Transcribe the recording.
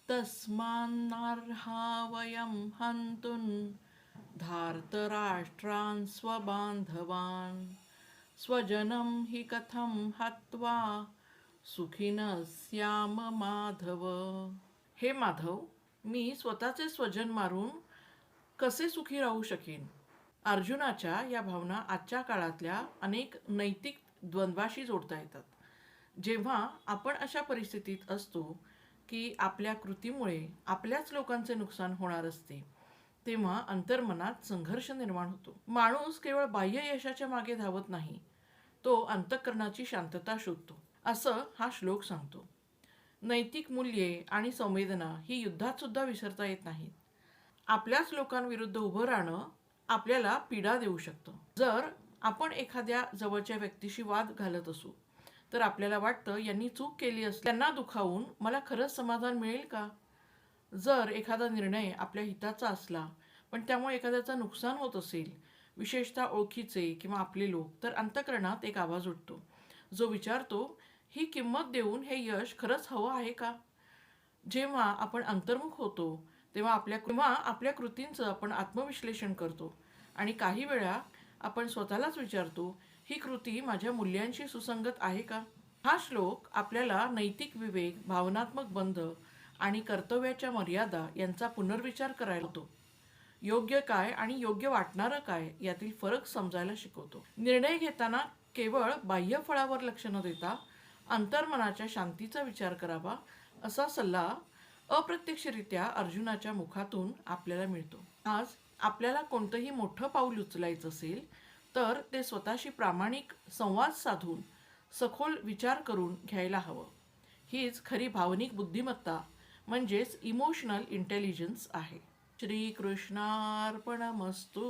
तस्मान्नार्हा वयं हन्तुं धार्तराष्ट्रान् स्वबान्धवान् स्वजनं हि कथं हत्वा सुखिनः स्याम माधव. हे माधव, मी स्वतःचे स्वजन मारून कसे सुखी राहू शकेन. अर्जुनाच्या या भावना आजच्या काळातल्या अनेक नैतिक द्वंद्वाशी जोडता येतात. जेव्हा आपण अशा परिस्थितीत असतो की आपल्या कृतीमुळे आपल्याच लोकांचे नुकसान होणार असते, तेव्हा अंतर्मनात संघर्ष निर्माण होतो. माणूस केवळ बाह्य यशाच्या मागे धावत नाही, तो अंतःकरणाची शांतता शोधतो, असं हा श्लोक सांगतो. नैतिक मूल्ये आणि संवेदना ही युद्धात सुद्धा विसरता येत नाहीत. आपल्याच लोकांविरुद्ध उभं राहणं आपल्याला पीडा देऊ शकतं. जर आपण एखाद्या जवळच्या व्यक्तीशी वाद घालत असू तर आपल्याला वाटतं यांनी चूक केली असली, त्यांना दुखावून मला खरंच समाधान मिळेल का. जर एखादा निर्णय आपल्या हिताचा असला पण त्यामुळे एखाद्याचं नुकसान होत असेल, विशेषतः ओळखीचे किंवा आपले लोक, तर अंतःकरणात एक आवाज उठतो जो विचारतो, ही किंमत देऊन हे यश खरंच हवं आहे का. जेव्हा आपण अंतर्मुख होतो तेव्हा आपल्या कृतींचं आपण आत्मविश्लेषण करतो आणि काही वेळा आपण स्वतःलाच विचारतो, ही कृती माझ्या मूल्यांशी सुसंगत आहे का. हा श्लोक आपल्याला नैतिक विवेक, भावनात्मक बंध आणि कर्तव्याच्या मर्यादा यांचा पुनर्विचार करायला होतो. योग्य काय आणि योग्य वाटणारं काय यातील फरक समजायला शिकवतो. निर्णय घेताना केवळ बाह्य फळावर लक्ष न देता अंतर्मनाच्या शांतीचा विचार करावा, असा सल्ला अप्रत्यक्षरित्या अर्जुनाच्या मुखातून आपल्याला मिळतो. आज आपल्याला कोणतंही मोठं पाऊल उचलायचं असेल तर ते स्वतःशी प्रामाणिक संवाद साधून सखोल विचार करून घ्यायला हवं. हीच खरी भावनिक बुद्धिमत्ता म्हणजेच इमोशनल इंटेलिजन्स आहे. श्रीकृष्णार्पणमस्तु.